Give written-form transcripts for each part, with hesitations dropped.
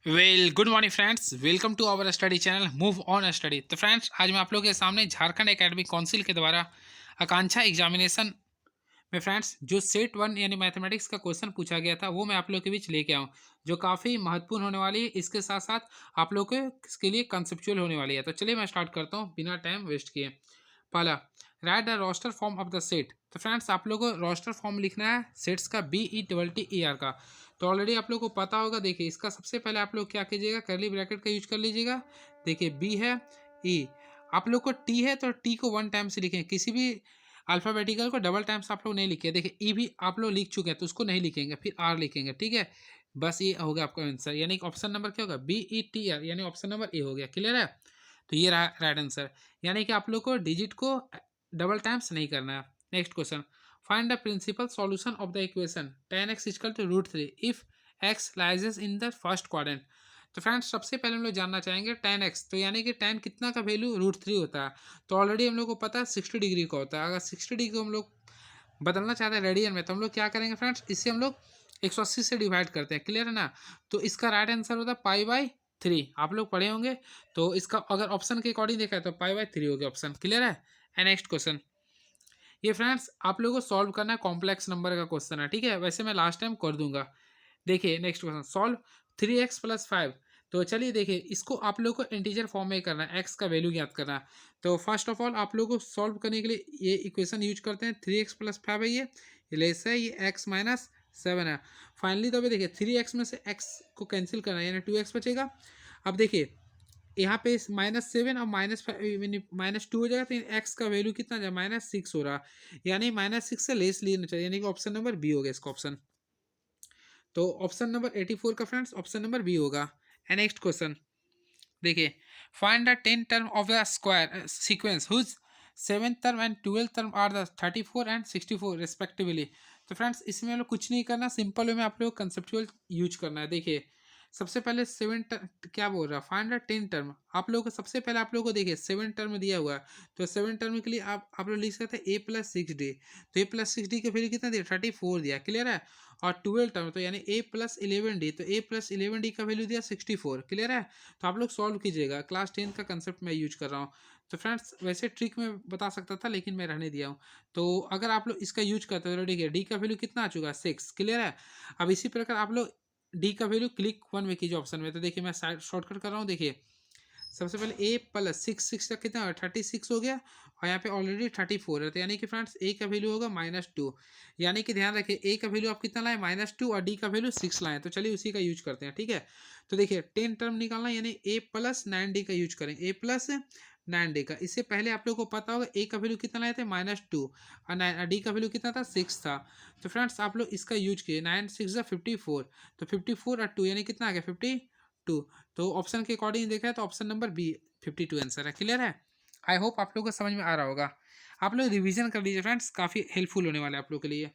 Good morning friends, welcome to our study channel move on study. तो friends, आज मैं आप लोगों के सामने झारखंड एकेडमिक काउंसिल के द्वारा आकांक्षा एग्जामिनेशन में फ्रेंड्स जो सेट वन यानी मैथमेटिक्स का क्वेश्चन पूछा गया था वो मैं आप लोगों के बीच लेके आऊँ, जो काफ़ी महत्वपूर्ण होने वाली है। इसके साथ साथ आप लोगों के इसके लिए कंसेप्चुअल होने वाली है। तो चलिए मैं स्टार्ट करता हूँ बिना टाइम वेस्ट किए। पहला, write the roster form of the set. तो फ्रेंड्स, आप लोगों को रोस्टर फॉर्म लिखना है सेट्स का, BETTER का। तो ऑलरेडी आप लोगों को पता होगा। देखिए, इसका सबसे पहले आप लोग क्या कीजिएगा, करली ब्रैकेट का यूज कर लीजिएगा। देखिए, बी है, ई, आप लोग को टी है तो टी को वन टाइम से लिखें। किसी भी अल्फ़ाबेटिकल को डबल टाइम्स आप लोग नहीं लिखे। देखिए, ई भी आप लोग लिख चुके हैं तो उसको नहीं लिखेंगे, फिर आर लिखेंगे। ठीक है, बस ये हो गया आपका आंसर। यानी कि ऑप्शन नंबर क्या होगा, BETR, यानी ऑप्शन नंबर ए हो गया। क्लियर है? तो ये रहा राइट आंसर। यानी कि आप लोग को डिजिट को डबल टाइम्स नहीं करना है। Next question, find the principal solution of the equation tan x equal to √3 if x lies in the first quadrant. तो फ्रेंड्स, सबसे पहले हम लोग जानना चाहेंगे tan x, तो यानी कि tan कितना का वैल्यू √3 होता है। तो ऑलरेडी हम लोग को पता है 60 डिग्री का होता है। अगर 60 डिग्री को हम लोग बदलना चाहते हैं रेडियन में, तो हम लोग क्या करेंगे फ्रेंड्स, इससे हम लोग 180 से डिवाइड करते हैं। क्लियर है ना? तो इसका राइट आंसर होता है पाई/3। आप लोग पढ़े होंगे। तो इसका अगर ऑप्शन के अकॉर्डिंग देखा है तो पाई/3 हो गया ऑप्शन। क्लियर है? एंड नेक्स्ट क्वेश्चन, ये फ्रेंड्स आप लोगों को सॉल्व करना है, कॉम्प्लेक्स नंबर का क्वेश्चन है। ठीक है, वैसे मैं लास्ट टाइम कर दूंगा। देखिए, नेक्स्ट क्वेश्चन, सॉल्व 3x + 5। तो चलिए देखिए, इसको आप लोग को इंटीजर फॉर्म में करना है, एक्स का वैल्यू ज्ञात करना है। तो फर्स्ट ऑफ ऑल आप लोग को सॉल्व करने के लिए ये इक्वेशन यूज करते हैं। 3x + 5 है, ये लेस है, ये x-7 है। फाइनली तो अभी देखिए 3x में से x को कैंसिल करना है, यानी 2x बचेगा। अब देखिए, यहाँ पे -7 और -2 हो जाएगा, तो एक्स का वैल्यू कितना जाए, -6 हो रहा। यानी -6 से लेस लेना चाहिए, यानी कि ऑप्शन नंबर बी हो गया इसका ऑप्शन। तो ऑप्शन नंबर 84 का फ्रेंड्स ऑप्शन नंबर बी होगा। एंड नेक्स्ट क्वेश्चन, देखिए, find the 10 term of the square sequence whose 7th term and 12th term are the 34 and 64 respectively. तो फ्रेंड्स, इसमें हम लोग कुछ नहीं करना, सिंपल वे में आप लोग कंसेप्चुअल यूज करना है। देखिए, सबसे पहले क्या बोल रहा है, फाइंड द 10 टर्म। आप लोगों को सबसे पहले आप लोगों को देखिए 7 टर्म दिया हुआ है। तो 7 टर्म के लिए आप लोग लिख सकते हैं a+6d। तो a+6d के फिर कितना दिया, 34 दिया। क्लियर है? और 12 टर्म तो यानी a+11d, तो a+11d का वैल्यू दिया 64। क्लियर है? तो आप लोग सॉल्व कीजिएगा। क्लास 10 का कंसेप्ट मैं यूज कर रहा हूँ। तो फ्रेंड्स, वैसे ट्रिक में बता सकता था लेकिन मैं रहने दिया हूँ। तो अगर आप लोग इसका यूज करते हो तो ठीक है, डी का वैल्यू कितना आ चुका है, 6। क्लियर है? अब इसी प्रकार आप लोग डी का वैल्यू क्लिक वन में कीजिए ऑप्शन में। तो देखिए, मैं साइड शॉर्टकट कर रहा हूँ। देखिए, सबसे पहले a+6 का कितना 36 हो गया, और यहाँ पे ऑलरेडी 34 है। तो यानी कि फ्रेंड्स, ए का वैल्यू होगा -2। यानी कि ध्यान रखिए, ए का वैल्यू आप कितना लाए, -2, और डी का वैल्यू 6 लाए। तो चलिए उसी का यूज करते हैं। ठीक है, तो देखिए 10 टर्म निकालना, यानी a+9d का यूज करेंगे, a+9d का। इससे पहले आप लोग को पता होगा ए का वैल्यू कितना लाए थे, -2, और डी का वैल्यू कितना था, 6 था। तो फ्रेंड्स, आप लोग इसका यूज किए, 9 6 54। तो 54 और 2 यानी कितना आ गया, 52। तो ऑप्शन के अकॉर्डिंग देखा है तो ऑप्शन नंबर बी 52 आंसर है। क्लियर है? आई होप आप लोगों को समझ में आ रहा होगा। आप लोग रिवीजन कर लीजिए फ्रेंड्स, काफ़ी हेल्पफुल होने वाला है आप लोग के लिए।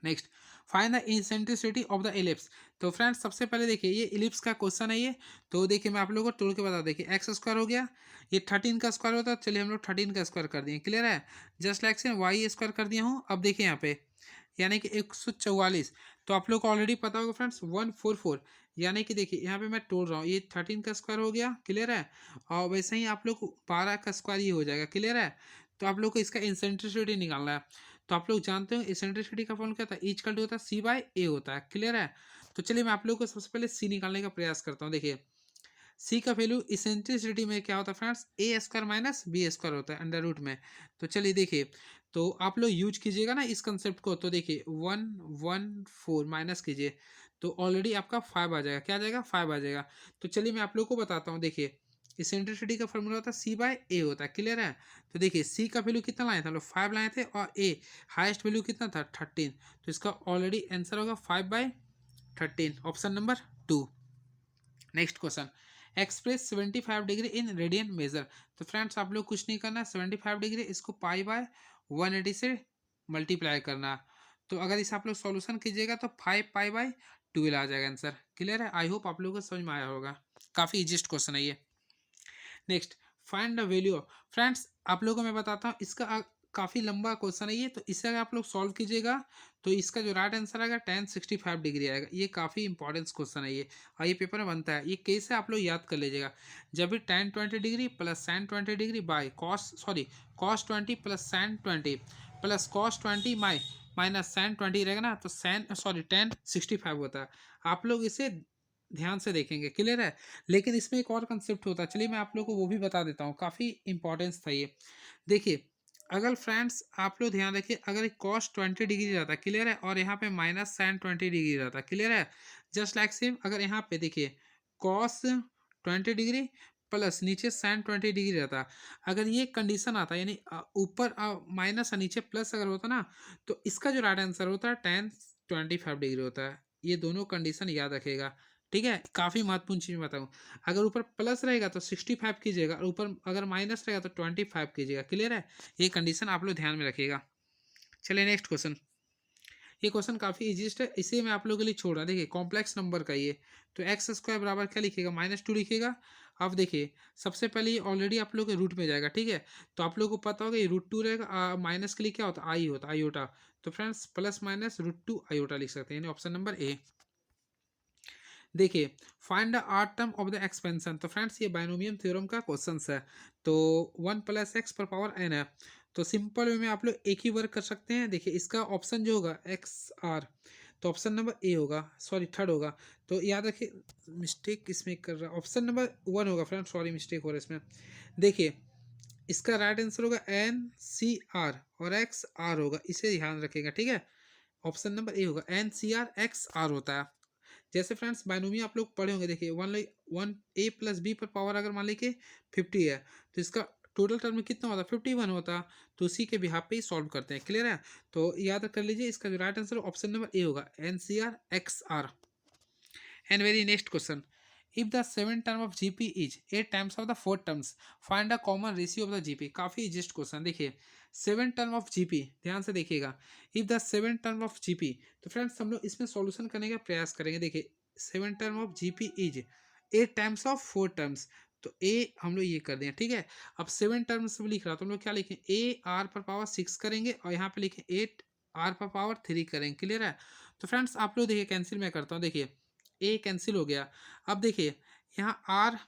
Next, find the eccentricity of the ellipse. तो फ्रेंड्स, सबसे पहले देखिए, ये इलिप्स का क्वेश्चन है ये। तो देखिए, मैं आप लोगों को तोड़ के बता, देखिए x² हो गया, ये 13 का स्क्वायर होता है। चलिए हम लोग 13 का स्क्वायर कर दिए। क्लियर है? जस्ट लाइक से y² कर दिया हूँ। अब देखिए यहाँ पे, यानी कि 144। तो आप लोग को ऑलरेडी पता होगा फ्रेंड्स, 144। यानी कि देखिए, यहाँ पे मैं तोड़ रहा हूँ, ये 13 का स्क्वायर हो गया। क्लियर है? और वैसे ही आप लोग को 12 का स्क्वायर ये हो जाएगा। क्लियर है? तो आप लोग को इसका इंसेंट्रिसिटी निकालना है। तो आप लोग जानते हो इसेंट्रिसिटी का फॉर्मूला क्या था, ई इक्वल टू होता है C/A होता है। क्लियर है? तो चलिए मैं आप लोग को सबसे पहले सी निकालने का प्रयास करता हूँ। देखिए, सी का वैल्यू इसेंट्रिसिटी में क्या होता है फ्रेंड्स, a² - b² होता है अंडर रूट में। तो चलिए देखिए, तो आप लोग यूज कीजिएगा ना इस कंसेप्ट को। तो देखिए 114 माइनस कीजिए, तो ऑलरेडी आपका 5 आ जाएगा। क्या आ जाएगा, 5 आ जाएगा। तो चलिए मैं आप लोग को बताता हूँ। देखिए, इसेंट्रिसिटी का फॉर्मूला होता है C/A होता है। क्लियर है? तो देखिए, सी का वैल्यू कितना लाए थे हम लोग, 5 लाए थे, और ए हाइस्ट वैल्यू कितना था, 13। तो इसका ऑलरेडी आंसर होगा 5/13, option number 2। Next question, express 75 degree in radian major. तो फ्रेंड्स, आप लोग कुछ नहीं करना, 75 डिग्री इसको पाई/180 से मल्टीप्लाई करना। तो अगर इसे आप लोग सॉल्यूशन कीजिएगा तो 5 पाई/12 आ जाएगा आंसर। क्लियर है? आई होप आप लोगों को समझ में आया होगा। काफ़ी इजिएस्ट क्वेश्चन है ये। Next, find the value of. Friends, आप लोगों को मैं बताता हूँ इसका काफ़ी लंबा क्वेश्चन है ये, तो इसे अगर आप लोग सॉल्व कीजिएगा तो इसका जो राइट आंसर आएगा 1065 डिग्री आएगा। ये काफ़ी इंपॉर्टेंट क्वेश्चन है ये, और ये पेपर में बनता है। ये कैसे आप लोग याद कर लीजिएगा, जब भी tan 20 degree plus sin 20 degree by cos 20 plus sin 20 plus cos 20 minus sin 20 रहेगा ना, तो tan 65 होता है। आप लोग इसे ध्यान से देखेंगे, क्लियर है। लेकिन इसमें एक और कंसेप्ट होता है, चलिए मैं आप लोग को वो भी बता देता हूँ, काफ़ी इंपॉर्टेंस था ये। देखिए, अगर फ्रेंड्स आप लोग ध्यान रखिए, अगर cos 20 डिग्री रहता है, क्लियर है, और यहाँ पे माइनस sin 20 डिग्री रहता है, क्लियर है। जस्ट लाइक सेम, अगर यहाँ पे देखिए cos 20 डिग्री प्लस नीचे sin 20 डिग्री रहता है, अगर ये कंडीशन आता है, यानी ऊपर माइनस और नीचे प्लस अगर होता ना, तो इसका जो राइट आंसर होता है tan 25 डिग्री होता है। ये दोनों कंडीशन याद रखेगा, ठीक है। काफ़ी महत्वपूर्ण चीज़ मैं बताऊँ, अगर ऊपर प्लस रहेगा तो 65 कीजिएगा, और ऊपर अगर माइनस रहेगा तो 25 कीजिएगा, क्लियर है। ये कंडीशन आप लोग ध्यान में रखिएगा। चलिए नेक्स्ट क्वेश्चन। ये क्वेश्चन काफ़ी इजीस्ट है, इसे मैं आप लोगों के लिए छोड़ रहा। देखिए कॉम्प्लेक्स नंबर का ये, तो एक्स स्क्वायर बराबर क्या लिखिएगा, -2 लिखिएगा। अब देखिए सबसे पहले ये ऑलरेडी आप लोग के रूट में जाएगा, ठीक है। तो आप लोग को पता होगा ये √2 रहेगा, माइनस के लिए क्या होता है, आई होता है, आयोटा। तो फ्रेंड्स प्लस माइनस √2 आयोटा लिख सकते हैं, यानी ऑप्शन नंबर ए। देखिए find the odd term of the expansion, तो फ्रेंड्स ये बाइनोमियम थ्योरम का क्वेश्चन है। तो 1 + x पर पावर n है, तो सिंपल वे में आप लोग एक ही वर्क कर सकते हैं। देखिए इसका ऑप्शन जो होगा XR, तो ऑप्शन नंबर ए होगा, सॉरी थर्ड होगा। तो याद रखिए, मिस्टेक इसमें कर रहा, ऑप्शन नंबर 1 होगा फ्रेंड्स, सॉरी मिस्टेक हो रहा है इसमें। देखिए इसका राइट आंसर होगा NCR और XR होगा, इसे ध्यान रखिएगा, ठीक है। ऑप्शन नंबर ए होगा, NCR XR होता है। जैसे फ्रेंड्स बाइनोमियल आप लोग पढ़े होंगे, देखिए 1a + b पर पावर अगर मान लीजिए 50 है, तो इसका टोटल टर्म में कितना होता है, 51 होता। तो उसी के बिहाफ पे ही सॉल्व करते हैं, क्लियर है। तो याद कर लीजिए, इसका जो right answer option number A होगा, NCR XR। And very next question, if the 7th term of GP is 8 times of the 4th terms, find the common ratio of the GP. काफी exist question. देखिए 7th term of GP, ध्यान से देखिएगा, if the 7th term of GP, तो friends हम लोग इसमें solution करने का प्रयास करेंगे। देखिए 7th term of GP is 8 times of 4 terms, तो ए हम लोग ये कर दें, ठीक है। अब 7 टर्म्स में लिख रहा, तो हम लोग क्या लिखें, ए आर पर पावर 6 करेंगे, और यहाँ पे लिखें 8 आर पर पावर 3 करेंगे, क्लियर है। तो फ्रेंड्स आप लोग देखिए कैंसिल मैं करता हूँ, देखिए ए कैंसिल हो गया। अब देखिए यहाँ आर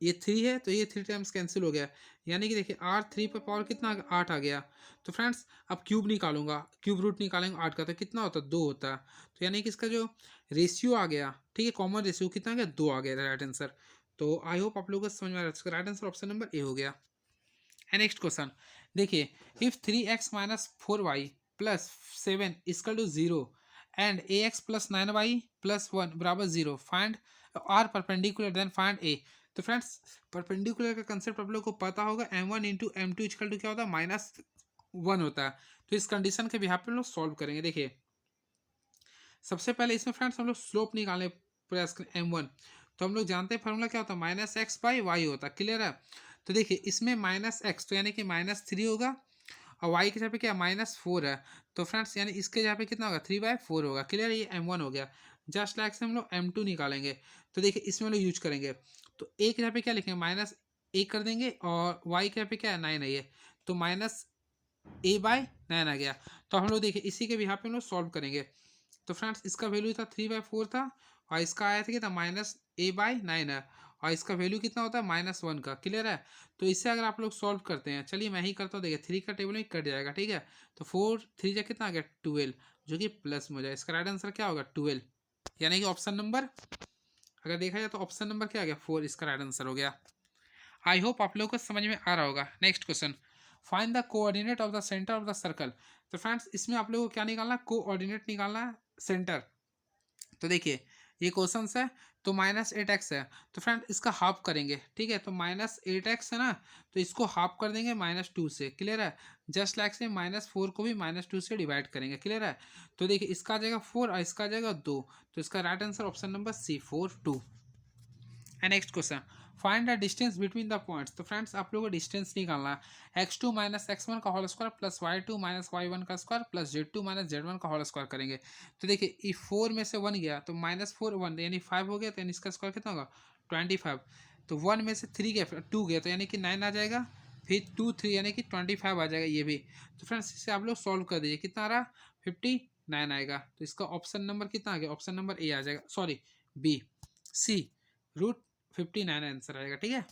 ये 3 है, तो ये 3 टाइम्स कैंसिल हो गया, यानी कि देखिए आर 3 पर पावर कितना 8 आ गया। तो फ्रेंड्स अब क्यूब निकालूंगा, क्यूब रूट निकालेंगे 8 का, तो कितना होता है, 2 होता है। तो यानी कि इसका जो रेशियो आ गया, ठीक है, कॉमन रेशियो कितना आ गया, 2 आ गया राइट आंसर। तो आई होप आप लोगों को समझ में आ रहा है, इसका right answer option number A हो गया। एंड नेक्स्ट क्वेश्चन, देखिए if 3x - 4y + 7 = 0 and ax + 9y + 1 = 0, find are perpendicular, then find A. तो फ्रेंड्स परपेंडिकुलर का कंसेप्ट आप लोग को पता होगा, m1 × m2 = क्या होता है, -1 होता है। तो इस कंडीशन के बिहाफ पे हम लोग सॉल्व करेंगे। देखिए सबसे पहले इसमें फ्रेंड्स हम लोग स्लोप निकालने प्रयास करें m1, तो हम लोग जानते हैं फॉर्मूला क्या होता है, -x/y होता है, क्लियर है। तो देखिए इसमें -x, तो यानी कि -3 होगा, और y के जगह पे क्या -4 है, तो फ्रेंड्स यानी इसके जगह पे कितना होगा, 3/4 होगा, क्लियर है। ये m1 हो गया। जस्ट लाइक से हम लोग m2 निकालेंगे, तो देखिए इसमें हम लोग यूज करेंगे, तो a के जगह पे क्या लिखेंगे, -a कर देंगे, और y के जगह पे क्या है, 9 है ये, तो -a/9 आ गया। तो हम लोग देखिए इसी के बिहाफ पे हम लोग सॉल्व करेंगे। तो फ्रेंड्स इसका वैल्यू था 3/4 था, और इसका आया था कितना, -a/9 है, और इसका वैल्यू कितना होता है, -1 का, क्लियर है। तो इससे अगर आप लोग सॉल्व करते हैं, चलिए मैं ही करता हूँ, देखिए 3 का टेबल में कट जाएगा, ठीक है। तो 4 3 जा कितना आ गया, 12, जो कि प्लस में हो जाए। इसका राइट आंसर क्या होगा, 12, यानी कि ऑप्शन नंबर, अगर देखा जाए तो ऑप्शन नंबर क्या आ गया, 4 इसका राइट आंसर हो गया। आई होप आप लोगों को समझ में आ रहा होगा। Next question, find the coordinate of the centre of the circle. तो फ्रेंड्स इसमें आप लोगों को क्या निकालना है, कोऑर्डिनेट निकालना है, सेंटर। तो देखिए ये क्वेश्चन है, तो -8x है, तो फ्रेंड इसका हाफ करेंगे, ठीक है। तो -8x है ना, तो इसको हाफ कर देंगे -2 से, क्लियर है। जस्ट लाइक से -4 को भी -2 से डिवाइड करेंगे, क्लियर है। तो देखिए इसका आ जाएगा 4 और इसका आ जाएगा 2, तो इसका right answer option number C 4 2। And next question, find the distance between the points. तो फ्रेंड्स आप लोगों को डिस्टेंस निकालना है, x2 - x1 का whole square plus y2 - y1 का स्क्वायर प्लस z2 - z1 का होल स्क्वायर करेंगे। तो देखिए ये 4 में से 1 गया, तो -4 1 यानी 5 हो गया, तो यानी इसका स्क्वायर कितना होगा, 25। तो 1 में से 3 गया, 2 गया, तो यानी कि 9 आ जाएगा। फिर 2 3 यानी कि 25 आ जाएगा ये भी। तो फ्रेंड्स इसे आप लोग सॉल्व कर दीजिए, कितना आ रहा 59 आएगा। तो इसका ऑप्शन नंबर कितना आ गया, ऑप्शन नंबर ए आ जाएगा, सॉरी बी, सी √59 आंसर आएगा, ठीक है।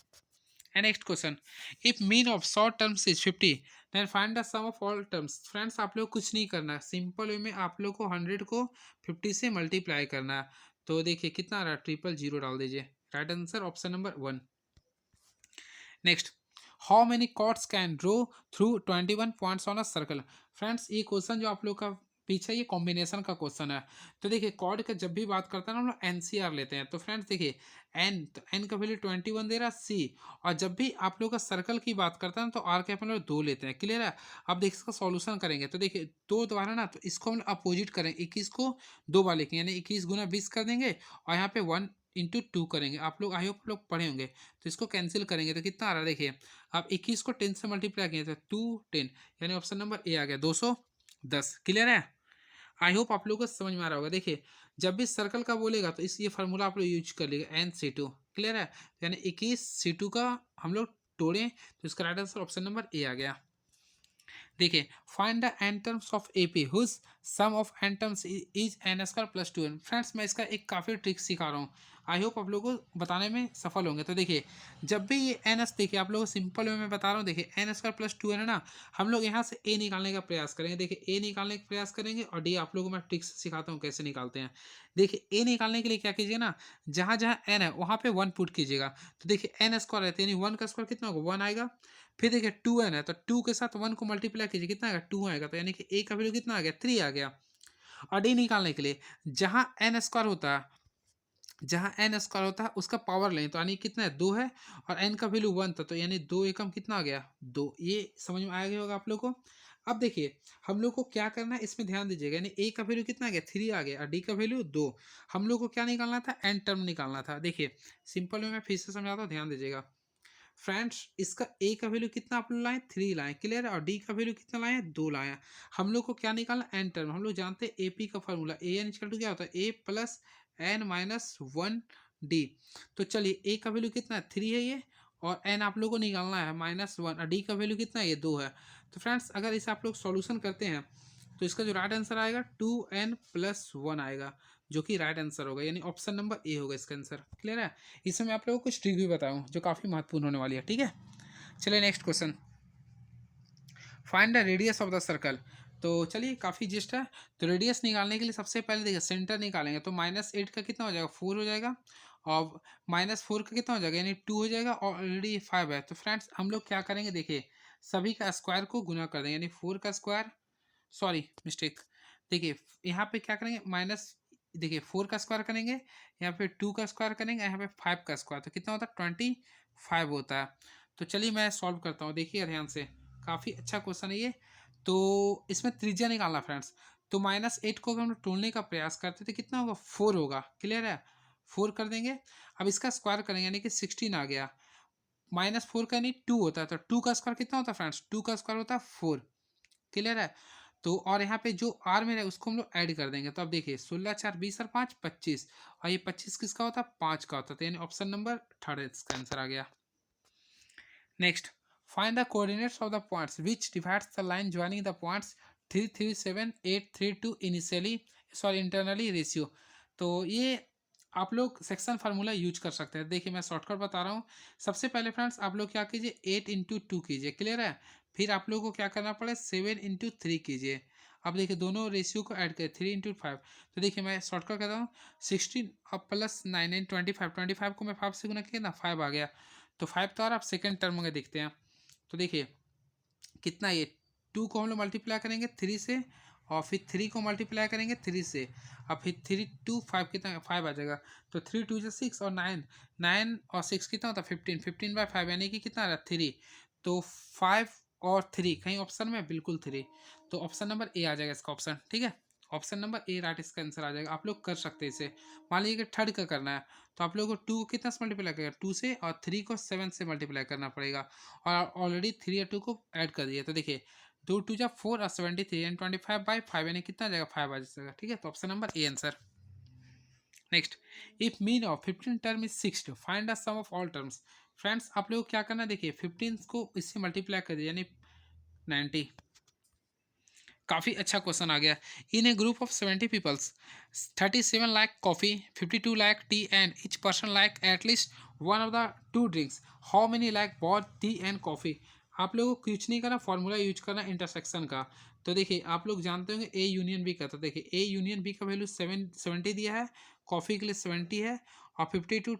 And next question, if mean of short terms is 50 then find the sum of all terms। Friends आप लोग कुछ नहीं करना, सिंपल वे में आप लोग को 100 को 50 से मल्टीप्लाई करना है। तो देखिए कितना आ रहा है, 000 डाल दीजिए, right answer option number 1। Next, how many chords can draw through 21 points on a circle. Friends ये क्वेश्चन जो आप लोग का पीछे ये कॉम्बिनेशन का क्वेश्चन है। तो देखिए कॉर्ड का जब भी बात करते हैं ना हम लोग एनसीआर लेते हैं। तो फ्रेंड्स देखिए एन, तो एन का वैल्यू 21 दे रहा सी, और जब भी आप लोग का सर्कल की बात करते हैं तो आर के अपन लोग 2 लेते हैं, क्लियर है। अब देखिए इसका सॉल्यूशन करेंगे तो देखिए 2 द्वारा ना, तो इसको हम अपोजिट करें, 21 को 2 बार लिखेंगे यानी 21 गुना 20 कर देंगे, और यहाँ पे 1 × 2 करेंगे। आप लोग आई होप लोग पढ़े होंगे। तो इसको कैंसिल करेंगे तो कितना आ रहा है देखिए, आप 21 को 10 से मल्टीप्लाई किए तो 2 10 यानी ऑप्शन नंबर ए आ गया 210, क्लियर है। आई होप आप लोगों को समझ में आ रहा होगा। देखिए जब भी सर्कल का बोलेगा तो इस ये फार्मूला आप लोग यूज कर लीजिएगा NC2, क्लियर है। यानी 21 C2 का हम लोग तोड़ें तो इसका right answer option number A आ गया। देखिए find the n terms of AP whose sum of n terms is n square plus 2n। Friends मैं इसका एक काफ़ी ट्रिक सिखा रहा हूँ, आई होप आप लोगों को बताने में सफल होंगे। तो देखिए जब भी ये एन एस, देखिए आप लोगों को सिंपल वे में बता रहा हूँ, देखिए एन स्क्वायर प्लस 2n है ना, हम लोग यहाँ से ए निकालने का प्रयास करेंगे। देखिए ए निकालने का प्रयास करेंगे और डी आप लोगों को मैं ट्रिक्स सिखाता हूँ कैसे निकालते हैं। देखिए ए निकालने के लिए क्या कीजिए ना, जहाँ जहाँ एन है वहाँ पे 1 पुट कीजिएगा। तो देखिए एन स्क्वायर रहते हैं यानी 1 का स्क्वायर कितना होगा 1 आएगा। फिर देखिए 2n है तो 2 के साथ 1 को मल्टीप्लाई कीजिए, कितना आएगा 2 आएगा। तो यानी कि a का वैल्यू कितना आ गया 3 आ गया। और d निकालने के लिए जहां n स्क्वायर होता है, जहां n स्क्वायर होता है उसका पावर लें, तो यानी कितना है 2 है, और n का वैल्यू 1 था, तो यानी 2 एकम कितना आ गया 2। ये समझ में आ गया होगा आप लोग को। अब देखिए हम लोग को क्या करना है इसमें ध्यान दीजिएगा, यानी a का वैल्यू कितना आ गया 3 आ गया, और d का वैल्यू 2। हम लोग को क्या निकालना था, n टर्म निकालना था। देखिए सिंपल में मैं फिर से समझाता हूँ, ध्यान दीजिएगा। फ्रेंड्स इसका ए का वैल्यू कितना आप लोग लाए 3 लाए, क्लियर है, और डी का वैल्यू कितना लाए 2 लाए। हम लोग को क्या निकालना एन टर्म, हम लोग जानते हैं एपी का formula A N equal to क्या होता है A plus N minus 1 D. तो चलिए ए का वैल्यू कितना है 3 है ये, और एन आप लोग को निकालना है -1, और डी का वैल्यू कितना है ये 2 है। तो फ्रेंड्स अगर इसे आप लोग सॉल्यूशन करते हैं तो इसका जो राइट आंसर आएगा 2n+1 आएगा, जो कि राइट आंसर होगा, यानी ऑप्शन नंबर ए होगा इसका आंसर, क्लियर है। इसमें मैं आप लोगों को कुछ ट्रिक भी बताऊँ जो काफ़ी महत्वपूर्ण होने वाली है, ठीक है। चलिए next question, find the radius of the circle. तो चलिए काफ़ी जिस्ट है। तो रेडियस निकालने के लिए सबसे पहले देखिए सेंटर निकालेंगे, तो -8 का कितना हो जाएगा 4 हो जाएगा, और -4 का कितना हो जाएगा यानी 2 हो जाएगा, और ऑलरेडी 5 है। तो फ्रेंड्स हम लोग क्या करेंगे, देखिए सभी का स्क्वायर को गुना कर देंगे, यानी 4 का स्क्वायर, सॉरी मिस्टेक, देखिए यहाँ पे क्या करेंगे माइनस, देखिए 4 का स्क्वायर करेंगे, यहाँ पे 2 का स्क्वायर करेंगे, यहाँ पे 5 का स्क्वायर, तो कितना होता है 25 होता है। तो चलिए मैं सॉल्व करता हूँ, देखिए ध्यान से, काफ़ी अच्छा क्वेश्चन है ये। तो इसमें त्रिज्या निकालना फ्रेंड्स, तो -8 को अगर हम तोड़ने का प्रयास करते तो कितना होगा 4 होगा, क्लियर है, 4 कर देंगे। अब इसका स्क्वायर करेंगे यानी कि 16 आ गया, -4 का यानी 2 होता है, तो 2 का स्क्वायर कितना होता है फ्रेंड्स, 2 का स्क्वायर होता है 4, क्लियर है। तो और यहाँ पे जो आर में है उसको हम लोग ऐड कर देंगे, तो अब देखिए 16 4 20 और 5 25, और ये 25 किसका होता है 5 का होता है, तो यानी ऑप्शन नंबर 3 इसका आंसर आ गया। Next, find the coordinates of the points which divides the line joining the points 3 3 7 8 3 2 initially, sorry internally ratio. तो ये आप लोग सेक्शन फार्मूला यूज कर सकते हैं। देखिए मैं शॉर्टकट बता रहा हूँ। सबसे पहले फ्रेंड्स आप लोग क्या कीजिए 8 × 2 कीजिए, क्लियर है। फिर आप लोगों को क्या करना पड़े 7 × 3 कीजिए। अब देखिए दोनों रेशियो को ऐड करें 3 × 5। तो देखिए मैं शॉर्टकट करता हूँ 16 अब +9 25 को मैं 5 से गुना किया ना 5 आ गया। तो 5 तो, और आप सेकेंड टर्म में देखते हैं। तो देखिए कितना ये 2 को हम लोग मल्टीप्लाई करेंगे 3 से, और फिर 3 को मल्टीप्लाई करेंगे 3 से, और फिर 3 2 5 कितना 5 आ जाएगा। तो 3 2 6 और 9 9 और 6 कितना होता है 15 15/5 यानी कि कितना आ रहा है 3। तो 5 और 3 कहीं ऑप्शन में बिल्कुल 3, तो ऑप्शन नंबर ए आ जाएगा इसका ऑप्शन, ठीक है। ऑप्शन नंबर ए राइट इसका आंसर आ जाएगा। आप लोग कर सकते हैं इसे। मान लीजिए कि थर्ड का करना है, तो आप लोगों को 2 कितना से मल्टीप्लाई करेगा 2 से, और 3 को 7 से मल्टीप्लाई करना पड़ेगा, और ऑलरेडी 3 और 2 को ऐड कर दिया। तो देखिए 2 2 जा 4 और 73 एंड 25/5 यानी कितना आ जाएगा 5 आ जाएगा, ठीक है। तो option number A answer. Next, if mean of 15 term is 60, find the sum of all terms. Friends आप लोग क्या करना, देखिए 15 को इससे मल्टीप्लाई कर दिया यानी 90। काफ़ी अच्छा क्वेश्चन आ गया। In a group of 70 peoples 37 like coffee, 52 like tea and each person like at least one of the two drinks, how many like both tea and coffee. आप लोगों को कुछ नहीं करना, फॉर्मूला यूज करना इंटरसेक्शन का। तो देखिए आप लोग जानते होंगे ए यूनियन बी का, तो देखिए ए यूनियन बी का वैल्यू 70 दिया है, कॉफ़ी के लिए 70 है और 52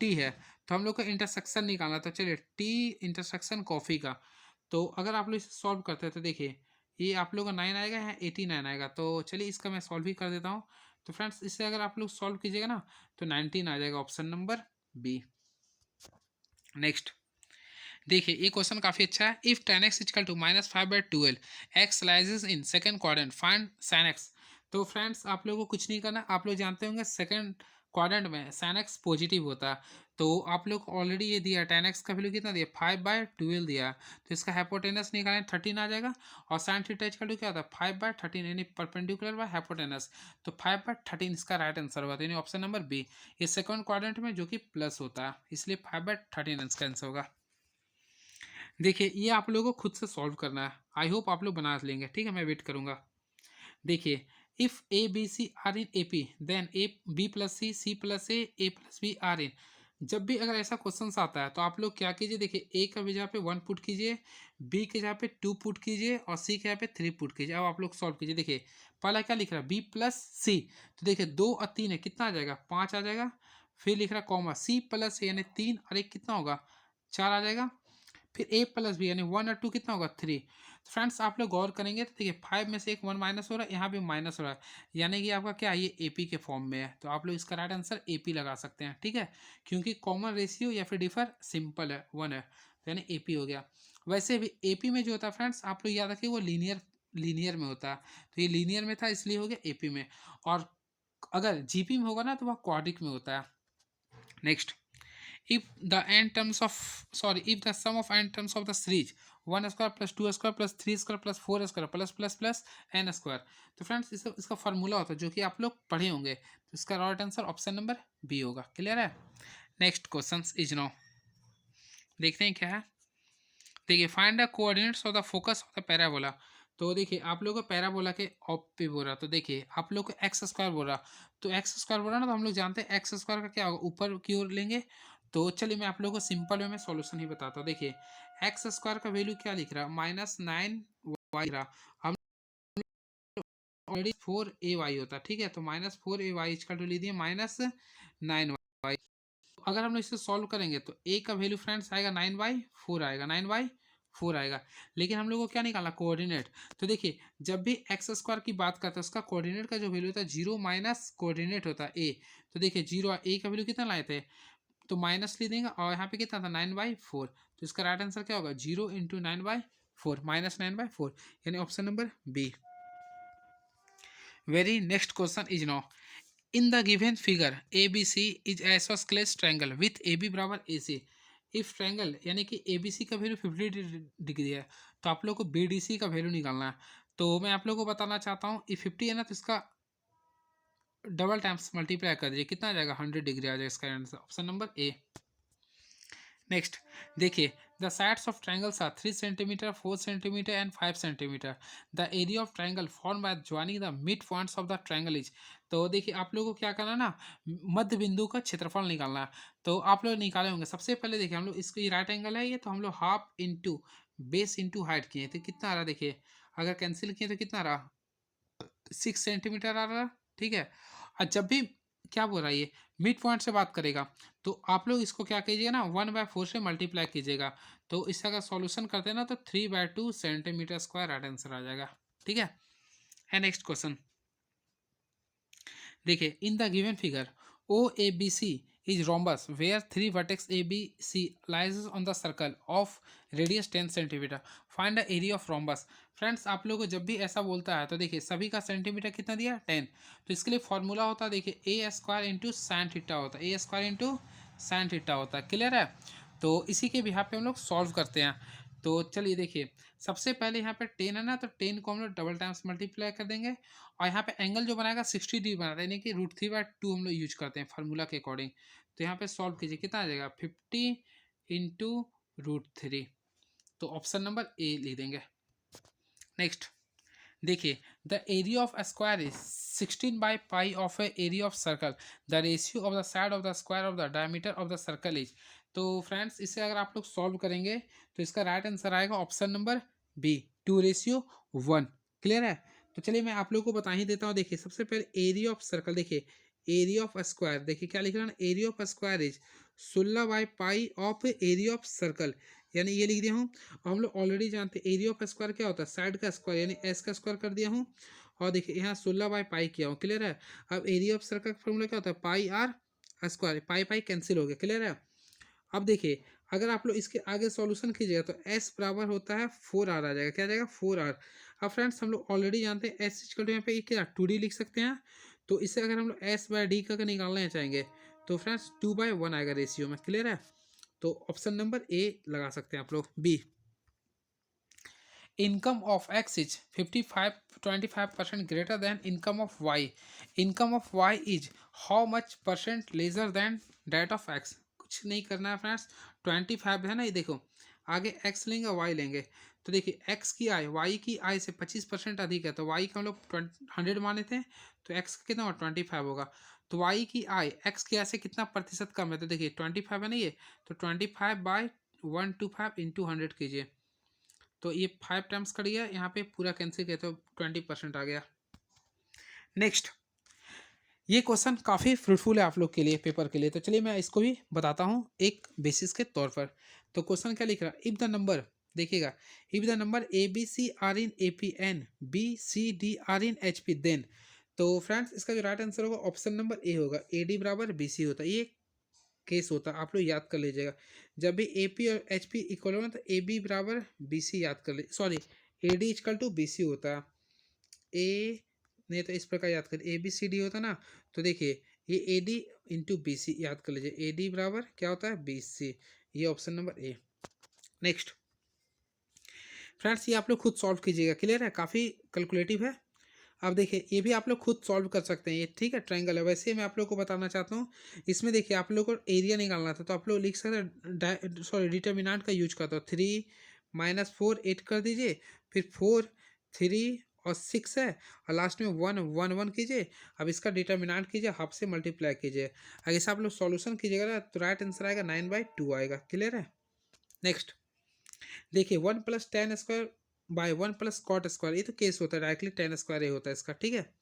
टी है। तो हम लोग को इंटरसेक्शन निकालना, तो चलिए टी इंटरसेक्शन कॉफ़ी का। तो अगर आप लोग इसे सॉल्व करते हैं तो देखिए ये आप लोग का 9 आएगा, यहाँ 89 आएगा। तो चलिए इसका मैं सॉल्व ही कर देता हूँ। तो फ्रेंड्स इससे अगर आप लोग सॉल्व कीजिएगा ना तो 19 आ जाएगा, ऑप्शन नंबर बी। नेक्स्ट देखिए ये क्वेश्चन काफ़ी अच्छा है। If 10x equal to -5/12 x lies in second quadrant, find sin x। तो फ्रेंड्स आप लोगों को कुछ नहीं करना, आप लोग जानते होंगे सेकंड क्वाड्रेंट में sin x पॉजिटिव होता है। तो आप लोग ऑलरेडी ये दिया 10x का वैल्यू कितना दिया 5/12 दिया, तो इसका हाइपोटेनस निकालें 13 आ जाएगा। और sin थीटा इक्वल टू क्या होता है 5/13 यानी परपेंडिकुलर बाय हाइपोटेनस, तो 5/13 इसका राइट आंसर होगा, तो यानी ऑप्शन नंबर बी। ये सेकंड क्वाड्रेंट में जो कि प्लस होता है, इसलिए 5/13 इसका आंसर होगा। देखिए ये आप लोगों को खुद से सॉल्व करना है, आई होप आप लोग बना लेंगे, ठीक है मैं वेट करूंगा। देखिए if A B C are in A P then A B plus C plus A plus B are in. जब भी अगर ऐसा क्वेश्चन आता है तो आप लोग क्या कीजिए, देखिए ए का जगह पे 1 पुट कीजिए, बी के जगह पे 2 पुट कीजिए और सी के जगह पे 3 पुट कीजिए। अब आप लोग सॉल्व कीजिए। देखिए पहला क्या लिख रहा है बी प्लस सी, तो देखिए 2 और 3 है, कितना आ जाएगा 5 आ जाएगा। फिर लिख रहा है कॉमा सी प्लस यानी 3 और 1 कितना होगा 4 आ जाएगा। फिर ए प्लस बी यानी 1 और 2 कितना होगा 3। तो फ्रेंड्स आप लोग गौर करेंगे तो देखिए 5 में से एक 1 माइनस हो रहा है, यहाँ भी माइनस हो रहा है, यानी कि आपका क्या ये ए पी के फॉर्म में है। तो आप लोग इसका राइट आंसर ए पी लगा सकते हैं, ठीक है, क्योंकि कॉमन रेशियो या फिर डिफर सिंपल है 1 है, तो यानी ए पी हो गया। वैसे भी ए पी में जो होता है फ्रेंड्स आप लोग याद रखिए वो लीनियर में होता है, तो ये लीनियर में था इसलिए हो गया ए पी में। और अगर जीपी में होगा ना तो वह क्वाड्रिक में होता है। Next, if the n terms of if the sum of n terms of the series 1 square plus 2 square plus 3 square plus 4 square plus n square। तो फ्रेंड्स इसका फार्मूला होता है जो कि आप लोग पढ़े होंगे, तो इसका right answer option number B होगा। क्लियर है। नेक्स्ट क्वेश्चन इज नो, देखते हैं क्या है। देखिए find the coordinates of the focus of the parabola. तो देखिए आप लोग को पैराबोला के ऑप पे बोल रहा, तो देखिए आप लोग को एक्स स्क्वायर बोल रहा, तो एक्स स्क्वायर बोल रहा ना, तो हम लोग जानते हैं एक्स स्क्वायर का क्या होगा ऊपर की ओर लेंगे। तो चलिए मैं आप लोगों को सिंपल वे में सॉल्यूशन ही बताता हूँ। देखिए एक्स स्क्वायर का वैल्यू क्या लिख रहा -9y रहा, हम ऑलरेडी 4ay होता है, ठीक है, तो -4ay इसका टू ले दिए -9y। अगर हम लोग इसे सॉल्व करेंगे तो a का वैल्यू फ्रेंड्स आएगा 9/4 आएगा, 9/4 आएगा। लेकिन हम लोग को क्या निकालना कोऑर्डिनेट, तो देखिए जब भी एक्स स्क्वायर की बात करते हैं उसका कोऑर्डिनेट का जो वैल्यू होता है 0 माइनस कोऑर्डिनेट होता है a। तो देखिए 0 a का वैल्यू कितना लाए थे, तो माइनस ले देंगे और यहाँ पे कितना था 9/4, तो इसका राइट आंसर क्या होगा 0 इंटू 9/4 -9/4, यानी option number B. Very next question is no, in the given figure A B C is isosceles triangle with A B बराबर ए सी। इफ ट्रायंगल यानी कि ए बी सी का वैल्यू 50 डिग्री है, तो आप लोग को बी डी सी का वैल्यू निकालना है। तो मैं आप लोग को बताना चाहता हूँ इफ 50 है ना तो इसका डबल टाइम्स मल्टीप्लाई कर दीजिए, कितना आ जाएगा 100 डिग्री आ जाएगा इसका answer, option number A. Next देखिए the sides of triangles are 3 centimetre 4 centimetre and 5 centimetre. The area of triangle form by joining the mid points of the triangle is. तो देखिए आप लोगों को क्या करना है ना, मध्य बिंदु का क्षेत्रफल निकालना है। तो आप लोग निकाले होंगे, सबसे पहले देखिए हम लोग इसको राइट एंगल है ये, तो हम लोग half into base into height किए, तो कितना आ रहा देखिए, अगर कैंसिल किए तो कितना आ रहा 6 सेंटीमीटर आ रहा, ठीक है। और जब भी क्या बोल रहा है ये मिड पॉइंट से बात करेगा, तो आप लोग इसको क्या कीजिएगा ना 1/4 से मल्टीप्लाई कीजिएगा। तो इसका अगर सॉल्यूशन करते हैं ना तो 3/2 सेंटीमीटर स्क्वायर राइट आंसर आ जाएगा, ठीक है। एंड नेक्स्ट क्वेश्चन देखिए in the given figure O A B C is rhombus where 3 vertex A B C lies on the circle of radius 10 centimetre, find the area of rhombus. Friends आप लोगों को जब भी ऐसा बोलता है तो देखिए सभी का सेंटीमीटर कितना दिया 10, तो इसके लिए फॉर्मूला होता है देखिए ए स्क्वायर इंटू साइन थीटा होता है, ए स्क्वायर इंटू साइन थीटा होता है। क्लियर है। तो इसी के बिहाफ पे हम लोग सॉल्व करते हैं। तो चलिए देखिए, सबसे पहले यहाँ पे 10 है ना, तो 10 को हम लोग डबल टाइम्स मल्टीप्लाई कर देंगे और यहाँ पे एंगल जो बनाएगा 60 डिग्री बनाता है, यानी कि √3/2 हम लोग यूज करते हैं फार्मूला के अकॉर्डिंग। तो यहाँ पे सॉल्व कीजिए, कितना आ जाएगा 50 इंटू √3। तो ऑप्शन नंबर ए लिख देंगे। नेक्स्ट देखिए, the area of a square is 16 by pi of A area of circle, the ratio of the side of the square of the diameter of the circle is. तो friends इसे अगर आप लोग solve करेंगे तो इसका right answer आएगा option number B, 2:1। Clear है? तो चलिए मैं आप लोगों को बता ही देता हूँ। देखिए सबसे पहले एरिया ऑफ सर्कल, देखिए एरिया ऑफ स्क्वायर, देखिए क्या लिख रहा है ना, area of square is 16 by pi of area of circle, यानी ये लिख दिया हूँ। और हम लोग ऑलरेडी जानते हैं एरिया ऑफ स्क्वायर क्या होता है, साइड का स्क्वायर, यानी एस का स्क्वायर कर दिया हूँ। और देखिए यहाँ 16 बाई पाई किया हूँ। क्लियर है? अब एरिया ऑफ सर्कल का फॉर्मूला क्या होता है, pi r square, pi pi cancel हो गया। क्लियर है? अब देखिए अगर आप लोग इसके आगे सॉल्यूशन कीजिएगा तो s बराबर होता है 4r आ जाएगा। क्या आ जाएगा? 4r। अब फ्रेंड्स हम लोग ऑलरेडी जानते हैं s इक्वल टू यहाँ पे क्या 2d लिख सकते हैं। तो इससे अगर हम लोग s/d का निकालना चाहेंगे तो फ्रेंड्स 2/1 आएगा रेशियो में। क्लियर है? तो ऑप्शन नंबर ए लगा सकते हैं आप लोग, B. Income of X is 25% greater than income of Y, income of Y is how much percent lesser than that of X. कुछ नहीं करना है फ्रेंड्स, 25 है ना, ये देखो आगे x लेंगे और y लेंगे। तो देखिए x की आय y की आय से 25% अधिक है, तो y का हम लोग 100 माने थे, तो x का कितना होगा 25 होगा। तो y की आय x की आय से कितना प्रतिशत कम है, तो देखिए 25 है ना ये, तो 25/125 इंटू 100 कीजिए। तो ये 5 टाइम्स कट गया, यहाँ पे पूरा कैंसिल किया तो 20% आ गया। नेक्स्ट, ये क्वेश्चन काफ़ी फ्रूटफुल है आप लोग के लिए, पेपर के लिए। तो चलिए मैं इसको भी बताता हूँ एक बेसिस के तौर पर। तो क्वेश्चन क्या लिख रहा है, इफ द नंबर, देखिएगा, if the number A B C are in A P and B C D are in H P then. तो फ्रेंड्स इसका जो राइट आंसर होगा ऑप्शन नंबर ए होगा, ए डी बराबर बी सी होता है। ये केस होता है, आप लोग याद कर लीजिएगा। जब भी ए पी और एच पी इक्वल हो ना, तो ए बी बराबर बी सी याद कर लीजिए, sorry A D equal to B C होता है। ए नहीं तो इस प्रकार याद करिए, ए बी सी डी होता ना, तो देखिए ये A D into B C याद कर लीजिए, ए डी बराबर क्या होता है बी सी। ये option number A. Next friends, ये आप लोग खुद सॉल्व कीजिएगा। क्लियर है? काफ़ी कैलकुलेटिव है। अब देखिए ये भी आप लोग खुद सॉल्व कर सकते हैं, ये ठीक है ट्रायंगल है। वैसे मैं आप लोग को बताना चाहता हूँ, इसमें देखिए आप लोग को एरिया निकालना था, तो आप लोग लिख सकते हैं, सॉरी डिटर्मिनेंट का यूज करता हूँ, 3 - 4 8 कर दीजिए, फिर 4 3 और 6 है, और लास्ट में 1 1 1 कीजिए। अब इसका डिटर्मिनेंट कीजिए, हाफ से मल्टीप्लाई कीजिए। अगर इसे आप लोग सॉल्यूशन कीजिएगा ना, तो राइट आंसर आएगा 9/2 आएगा। क्लियर है? नेक्स्ट देखिए 1 + tan² / 1 + cot², ये तो केस होता है, डायरेक्टली tan² ही होता है इसका। ठीक है?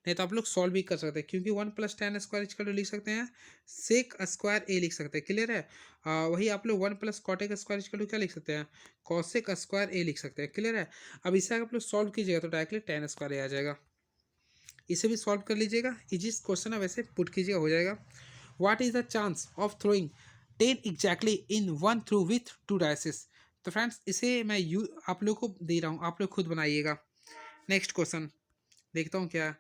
नहीं तो आप लोग सॉल्व भी कर सकते हैं, क्योंकि 1 + tan² लिख सकते हैं, sec² लिख सकते हैं। क्लियर है? वही आप लोग 1 + cot² क्या लिख सकते हैं, cosec² लिख सकते हैं। क्लियर है? अब इसे आप लोग सॉल्व कीजिएगा तो डायरेक्टली tan² आ जाएगा। इसे भी सॉल्व कर लीजिएगा, इजी क्वेश्चन है, वैसे पुट कीजिएगा हो जाएगा। What is the chance of throwing 10 exactly in 1 through with 2 dices. तो फ्रेंड्स इसे मैं आप लोग को दे रहा हूँ, आप लोग खुद बनाइएगा। नेक्स्ट क्वेश्चन देखता हूँ क्या,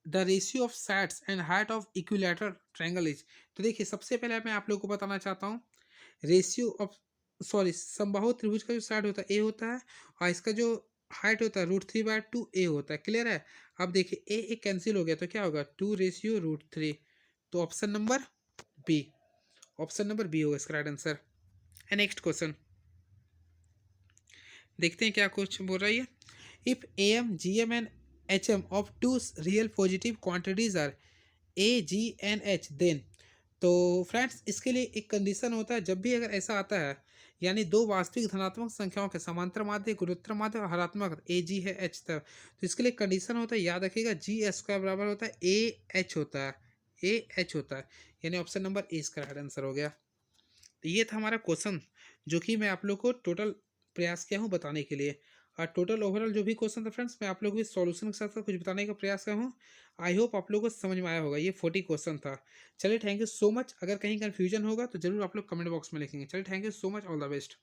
the ratio of sides and height of equilateral triangle is. तो देखिए सबसे पहले मैं आप लोग को बताना चाहता हूँ, रेशियो ऑफ, सॉरी समबाहु त्रिभुज का जो साइड होता है ए होता है, और इसका जो हाइट होता है √3/2 ए होता है। क्लियर है? अब देखिए ए ए कैंसिल हो गया, तो क्या होगा 2:√3। तो option number B, option number B होगा इसका राइट आंसर। नेक्स्ट क्वेश्चन देखते हैं क्या कुछ बोल रहा है। If A M G M and H M of 2 real positive quantities are A G and H then. तो फ्रेंड्स इसके लिए एक कंडीशन होता है, जब भी अगर ऐसा आता है, यानी दो वास्तविक धनात्मक संख्याओं के समांतर माध्य, गुणोत्तर माध्य और हरात्मक, ए जी है एच तक, तो इसके लिए कंडीशन होता है, याद रखिएगा, g² बराबर होता है ए एच होता है, ए एच होता है, यानी ऑप्शन नंबर ए इसका राइट आंसर हो गया। तो ये था हमारा क्वेश्चन, जो कि मैं आप लोग को टोटल प्रयास किया हूँ बताने के लिए। और टोटल ओवरऑल जो भी क्वेश्चन था फ्रेंड्स, मैं आप लोग भी सॉल्यूशन के साथ साथ कुछ बताने का प्रयास किया हूँ। आई होप आप लोगों को समझ में आया होगा। ये 40 क्वेश्चन था। चलिए थैंक यू सो मच। अगर कहीं कन्फ्यूजन होगा तो जरूर आप लोग कमेंट बॉक्स में लिखेंगे। चलिए thank you so much, all the best.